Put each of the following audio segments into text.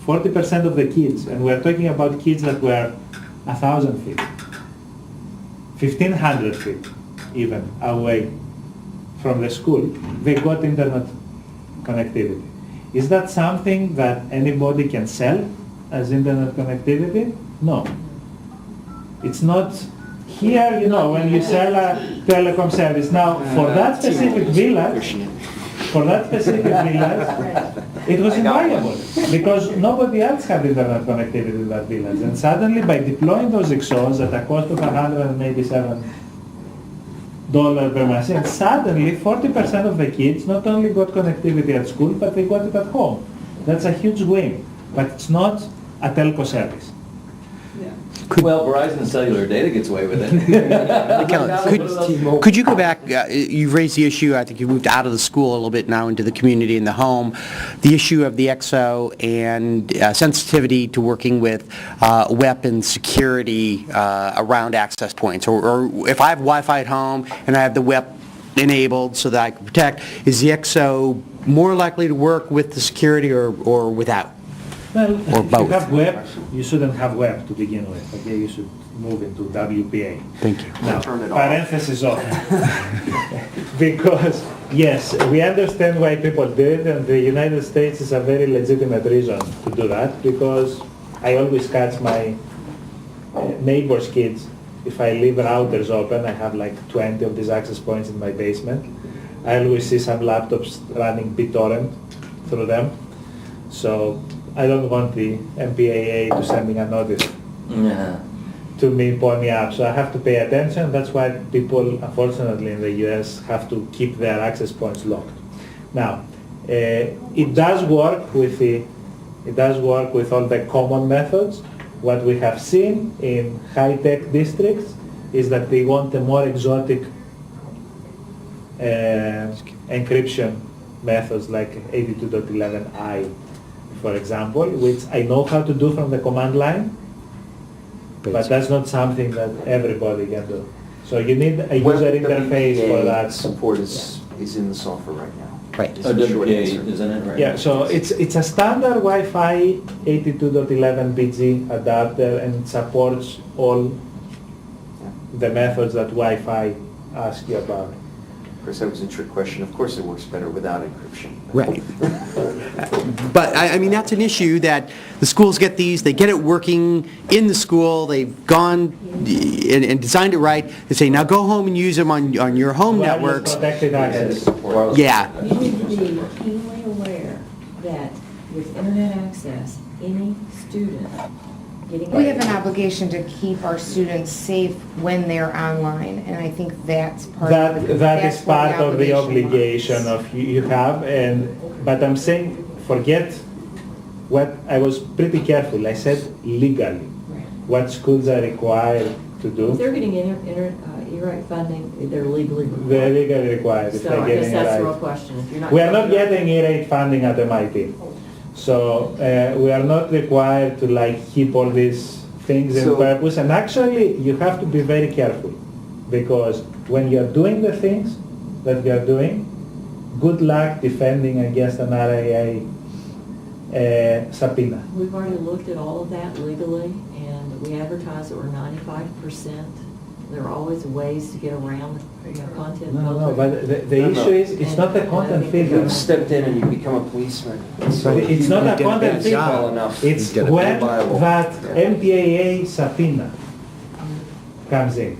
40% of the kids, and we're talking about kids that were 1,000 feet, 1,500 feet even away from the school, they got internet connectivity. Is that something that anybody can sell as internet connectivity? No. It's not here, you know, when you sell a telecom service. Now, for that specific village, it was invaluable because nobody else had internet connectivity in that village. And suddenly, by deploying those XOs at a cost of $187 per machine, suddenly 40% of the kids not only got connectivity at school, but they got it at home. That's a huge win, but it's not a telco service. Well, Verizon Cellular Data gets away with it. Could you go back, you've raised the issue, I think you moved out of the school a little bit now into the community and the home, the issue of the XO and sensitivity to working with weapon security around access points, or if I have Wi-Fi at home and I have the WEP enabled so that I can protect, is the XO more likely to work with the security or without? Well, or if both? you have web, you shouldn't have web to begin with. Okay, you should move into WPA. Thank you. Now, Turn it off. parenthesis off. Because, yes, we understand why people do it, and the United States is a very legitimate reason to do that, because I always catch my neighbors' kids. If I leave routers open, I have like 20 of these access points in my basement. I always see some laptops running BitTorrent through them. So I don't want the MPAA to sending a notice to me, point me up. So I have to pay attention. That's why people, unfortunately, in the US have to keep their access points locked. Now, it does work with all the common methods. What we have seen in high-tech districts is that they want a more exotic encryption methods like 82.11i. For example, which I know how to do from the command line, but that's not something that everybody can do. So you need a user interface for that. Support is in the software right now. Right. Is the short answer. Isn't it? Right. Yeah, so it's a standard Wi-Fi 82.11bg adapter, and it supports all the methods that Wi-Fi asks you about. Of course, that was a trick question. Of course, it works better without encryption. Right. But I mean, that's an issue that the schools get these, they get it working in the school, they've gone and designed it right. They say, now go home and use them on your home Wireless networks. protected access. Yeah. You need to be keenly aware that with internet access, any student getting... We have an obligation to keep our students safe when they're online, and I think that's part of it. That is That's where part of the obligation lies. of you have, but I'm saying, forget what, I was pretty careful, I said legally, what schools are required to If do. they're getting E-Right funding, they're legally required. They're legally required if So they're I guess getting that's the it real right. question. If you're not We are not getting E-Rate funding at MIT. So we are not required to like keep all these things in So- purpose, and actually you have to be very careful, because when you're doing the things that you're doing, good luck defending against an RIA subpoena. We've already looked at all of that legally, and we advertise that we're 95%. There are always ways to get around the content No, filter. but the No, issue no. is, it's not the content You filter. stepped in and you become a policeman. So It's not a content did well filter. enough. It's You did it. when Viable. that MPAA subpoena comes in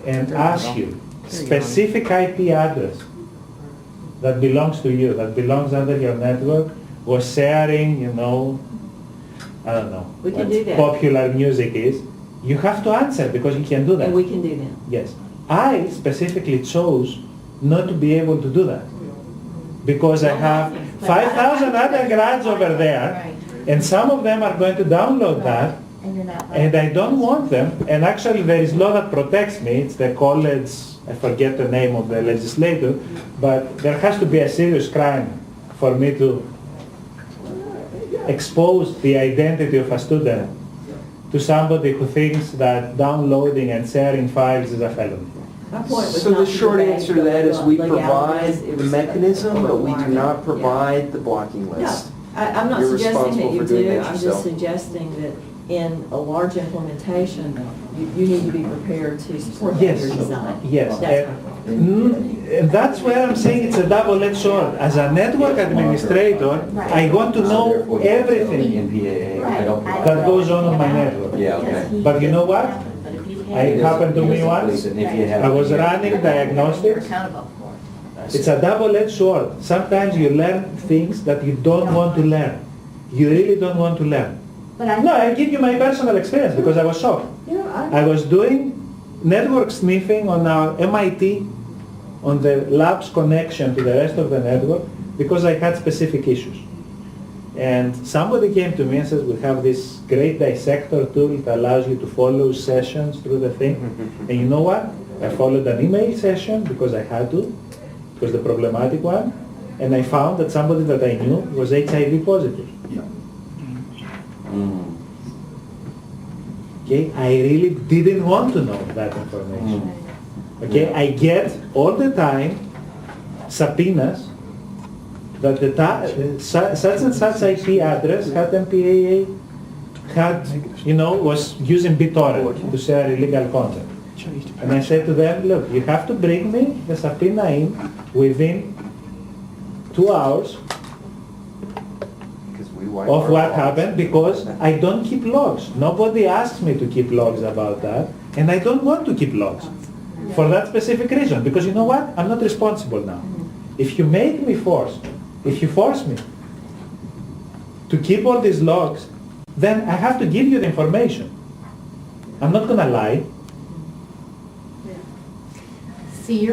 and asks you specific IP address that belongs to you, that belongs under your network, was sharing, I don't know, We can what do that. popular music is, you have to answer because you can do that. And we can do that. Yes. I specifically chose not to be able to do that because I have 5,000 undergrads over there, and some of them are going to download that, And you're not and I don't want them. And actually there is law that protects me. It's the college, I forget the name of the legislator, but there has to be a serious crime for me to expose the identity of a student to somebody who thinks that downloading and sharing files is a felony. My point was So not the to short debate answer to that is we legalities, provide it the was mechanism, but we do requirement. not provide the blocking No, list. I'm not You're suggesting that responsible you for doing do, that I'm just yourself. suggesting that in a large implementation, you need to be prepared to support that Yes. in your design. Yes. That's my point. That's where I'm saying it's a double-edged sword. As a network administrator, I want to know everything that goes on my network. Yeah, okay. But you know what? It happened to me once. I was running diagnostics. It's a double-edged sword. Sometimes you learn things that you don't want to learn. You really don't want to learn. No, I give you my personal experience because I was shocked. I was doing network sniffing on our MIT, on the lab's connection to the rest of the network, because I had specific issues. And somebody came to me and says, we have this great dissector tool that allows you to follow sessions through the thing. And you know what? I followed an email session because I had to. It was the problematic one. And I found that somebody that I knew was HIV positive. Okay, I really didn't want to know that information. Okay, I get all the time subpoenas that the such and such IP address had MPAA, had, was using BitTorrent to share illegal content. And I said to them, look, you have to bring me the subpoena in within 2 hours of what happened, because I don't keep logs. Nobody asks me to keep logs about that, and I don't want to keep logs for that specific reason, because you know what? I'm not responsible now. If you force me to keep all these logs, then I have to give you the information. I'm not going to lie.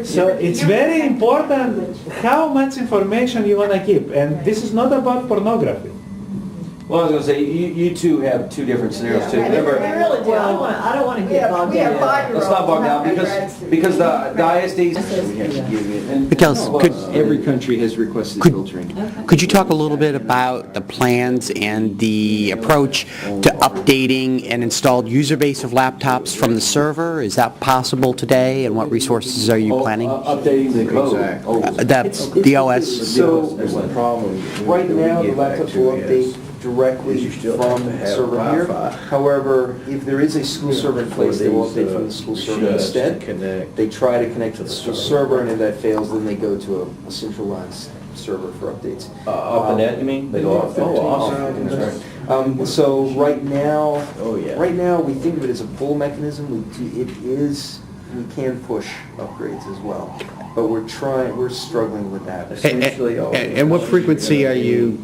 So it's very important how much information you want to keep, and this is not about pornography. Well, I was going to say, you two have two different scenarios too. We Remember, really do, I don't want to get bogged down. let's not bog down because the ISDs. and- Because Every country has requested Could- filtering. Could you talk a little bit about the plans and the approach to updating an installed user base of laptops from the server? Is that possible today, and what resources are you planning? Updating the code. Exactly. Oh, That's the OS. So, right now, the laptops will update directly Is you still from have to the have server here. Wi-Fi. However, if there is a school server in place, they will update from the school server instead. Connect. They try to connect to the school server, and if that fails, then they go to a centralized server for updates. Off the net, you mean? They go off? Oh, awesome. That's right. So right now, Oh, yeah. we think of it as a pull mechanism. We can push upgrades as well, but we're struggling with that. Essentially, all And what frequency are you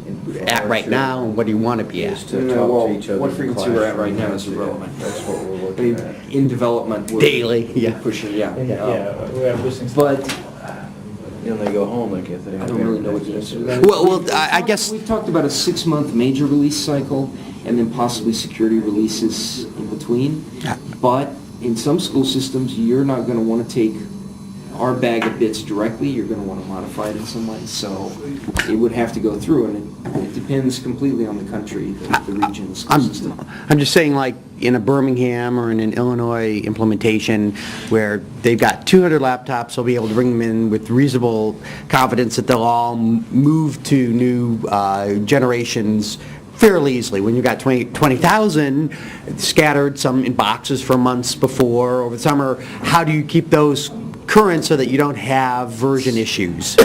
at right now, and what do you want to be Is at? to No, talk well, to each other. what in frequency we're at right classroom. now is irrelevant. That's what we're I looking mean, at. in development, we're Daily, yeah. pushing, yeah. Yeah, we are pushing. But You know, they go home, like if they I have. don't really know what the answer to that. Well, I guess, We've talked about a 6-month major release cycle and then possibly security releases in between. But in some school systems, you're not going to want to take our bag of bits directly. You're going to want to modify it in some way. So it would have to go through, and it depends completely on the country, the region, the school system. I'm just saying, like, in a Birmingham or in an Illinois implementation where they've got 200 laptops, they'll be able to bring them in with reasonable confidence that they'll all move to new generations fairly easily. When you've got 20,000 scattered, some in boxes for months before, over the summer, how do you keep those current so that you don't have version issues?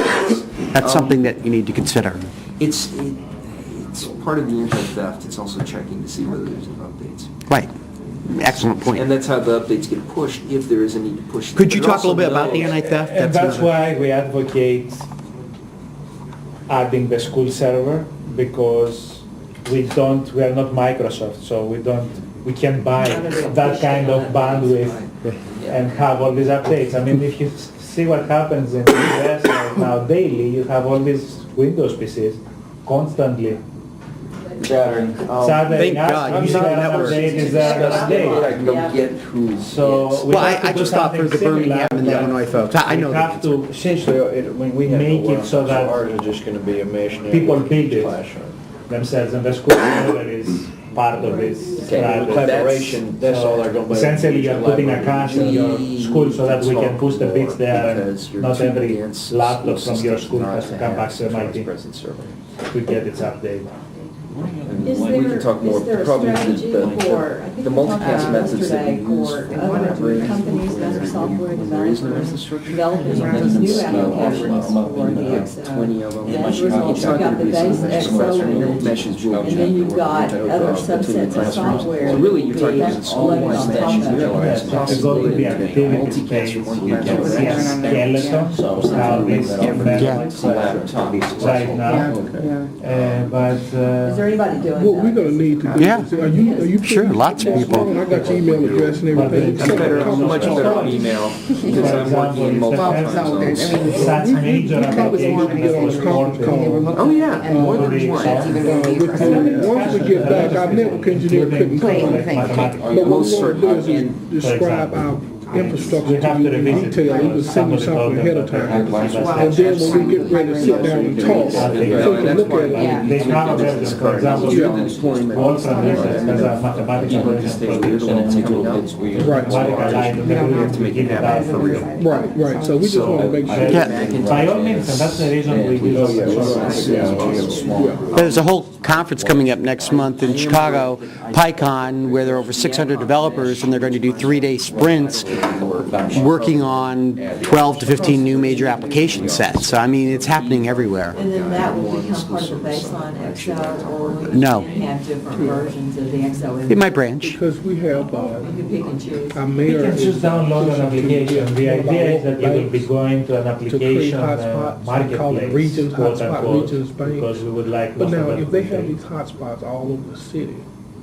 That's something that you need to consider. It's part of the anti-theft. It's also checking to see whether there's updates. Right. Excellent point. And that's how the updates get pushed, if there is a need to push them. Could you But it talk a little bit also about the knows- anti-theft? And that's another- why we advocate adding the school server, because we are not Microsoft, so we can't buy that kind of bandwidth and have all these updates. I mean, if you see what happens in the US right now daily, you have all these Windows PCs constantly Chattering. Thank God, you see the network. I don't get who. So we Well, have to I do just thought for something the Birmingham and the similar. Illinois folks, I know We that. have to Essentially, when we have Make no it so Wi-Fi, that ours is just gonna be a mesh network. people in build each it classroom. themselves, and the school server is part of this Okay, strategy. collaboration, that's all they're gonna be. Essentially, you're putting a cache in your school so that we can push the bits there, Because and your not two every advanced laptop from your systems school not has to come have back to centralized MIT presence server. to get its update. Is We can talk more, there a probably strategy for, I think the we talked multicast about methods that yesterday, we use for for other collaborating companies, other software there is no developers, infrastructure. developing Because these I'm new not gonna applications scale for the up XO. 20 of them. And as a result, It's you've not got gonna the be base something XO and image, meshes will and then you've got other subsets of software. So really, you're talking that about will be all loaded on mesh, top of it. It's going to be activity space, you can see a skeleton, how this investments right now. But Is there anybody doing What we're that? gonna need to do Yeah. is, are you? Sure, lots of people. I got your email address and everything. I'm better- I'm much better on email because I'm working in multiple time zones. such major applications that was supported. Oh, yeah, more than Already one. Once we get back, our network engineer couldn't come. Mathematics. But what Most we wanna do is certainly. describe our infrastructure We have to to you in revisit detail. We would send you something ahead of time. And then when we get ready to sit down and talk, so we can look at it. They have a version, for example, Wolfram Research has a mathematical version for mathematical line, we have to give it out for real. Right, so we just wanna make sure. Yeah. By all means, and that's the reason we do this. There's a whole conference coming up next month in Chicago, Pycon, where there are over 600 developers, and they're going to do 3-day sprints working on 12 to 15 new major application sets. So, I mean, it's happening everywhere. And then that will become part of the baseline XO, or we No. can have different versions of the XO image. It might branch. Because we have, You can pick and choose. our You mayor can is just download an application. The idea is that you will be going to an to create application hotspots, we call them marketplace, regions, quote hotspot unquote, regions, bank. because we would like But most of now, them if to they be have free. these hotspots all over the city,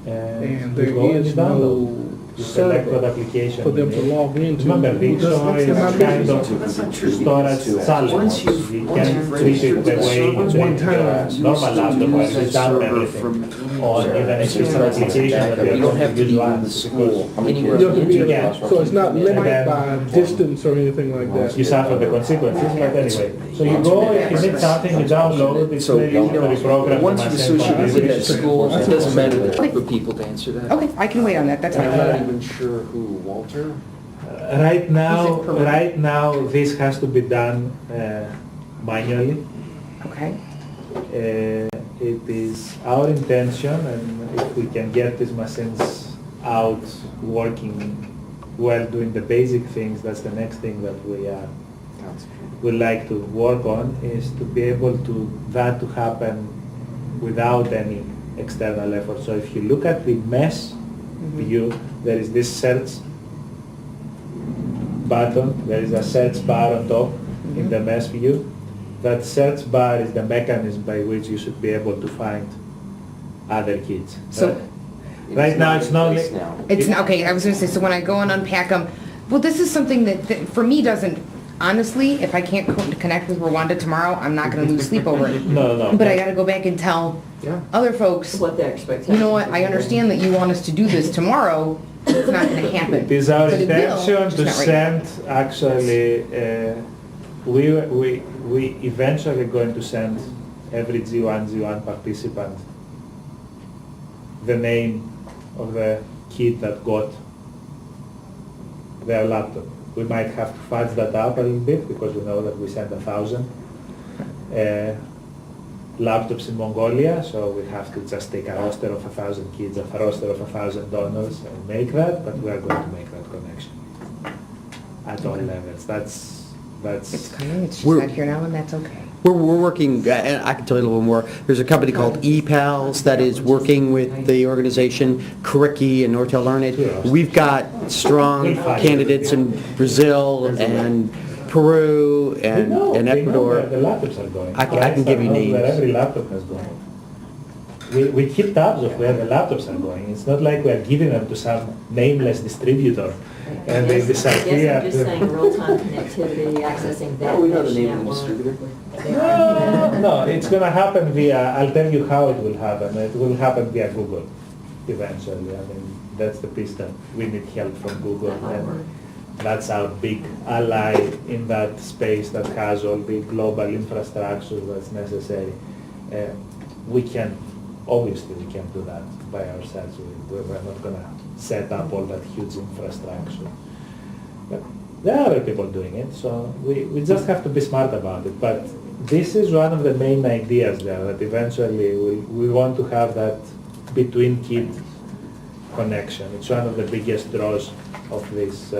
and And there you go and is you download. no You select what server application for them you to need. log into. Remember, Big Sur is Am I kind missing of something? storage challenge. You can treat it the way you treat your normal laptop, where you dump everything. Or even if it's an application that You you're don't going have to to use be in the once. school anywhere. You have to be in Yeah. So it's not limited by distance or anything like that. You suffer the consequences, but anyway. So you go, if you need something, you download, it's So, very you easy to know, reprogram. once you from a central associate with that division. school, it doesn't matter the type of people to answer that. Okay, I can wait on that, that's I'm fine. not even sure who, Walter? Right now, Is it per- right now, this has to be done manually. Okay, It is our intention, and if we can get these machines out working well, doing the basic things, that's the next thing that we would like to work on, is to be able to, that to happen without any external effort. So if you look at the mesh view, there is this search button, there is a search bar on top in the mesh view. That search bar is the mechanism by which you should be able to find other kids. So- Right now, it's not. in place now. it's, okay, I was gonna say, so when I go and unpack them, well, this is something that for me doesn't, honestly, if I can't connect with Rwanda tomorrow, I'm not gonna lose sleep over it. No. But I gotta go back and tell other folks, What the expectation. you know what, I understand that you want us to do this tomorrow, it's not gonna happen. It is our But it will, intention just to not right now. send, actually, we eventually going to send every G1 participant the name of the kid that got their laptop. We might have to fudge that up a little bit because we know that we sent 1,000 laptops in Mongolia, so we have to just take a roster of 1,000 kids, a roster of 1,000 donors and make that, but we are going to make that connection at all levels. It's coming, it's just We're- not here now, and that's okay. We're working, and I can tell you a little more. There's a company called Epals that is working with the organization Curriki and Nortel LearniT. We've got strong candidates in Brazil and Peru and They know Ecuador. where the laptops are going. I can give you Clients know where names. every laptop has gone. We keep tabs of where the laptops are going. It's not like we are giving them to some nameless distributor and they Yes, disappear. I'm just saying real-time connectivity, accessing that Oh, we know the mesh name of the network. distributor. No, it's gonna happen via, I'll tell you how it will happen. It will happen via Google eventually. I mean, that's the piece that we need help from Google. And that's our big ally in that space that has all the global infrastructure that's necessary. We can Obviously, we can't do that by ourselves. We're not going to set up all that huge infrastructure. But there are other people doing it, so we just have to be smart about it. But this is one of the main ideas there, that eventually we want to have that between-kid connection. It's one of the biggest draws of this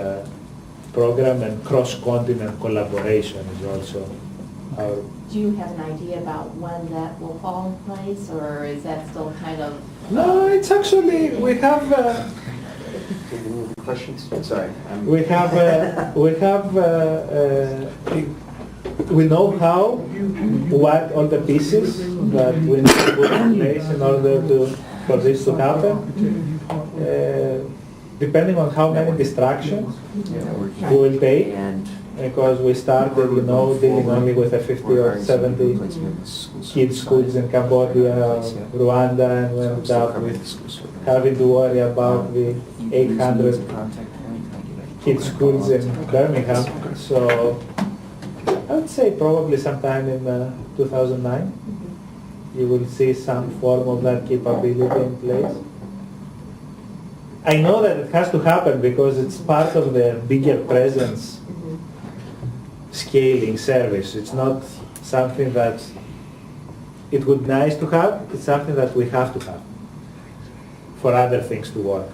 program, and cross-continent collaboration is also our... Do you have an idea about when that will fall in place, or is that still kind of? No, it's actually, we have... Questions? Sorry. We know how, what all the pieces that we need to put in place in order for this to happen. Depending on how many distractions we will take, because we started, dealing only with 50 or 70 kids' schools in Cambodia, Rwanda, and we ended up with having to worry about the 800 kids' schools in Birmingham. So I would say probably sometime in 2009, you will see some form of that capability in place. I know that it has to happen because it's part of the bigger presence scaling service. It's not something that it would be nice to have, it's something that we have to have for other things to work.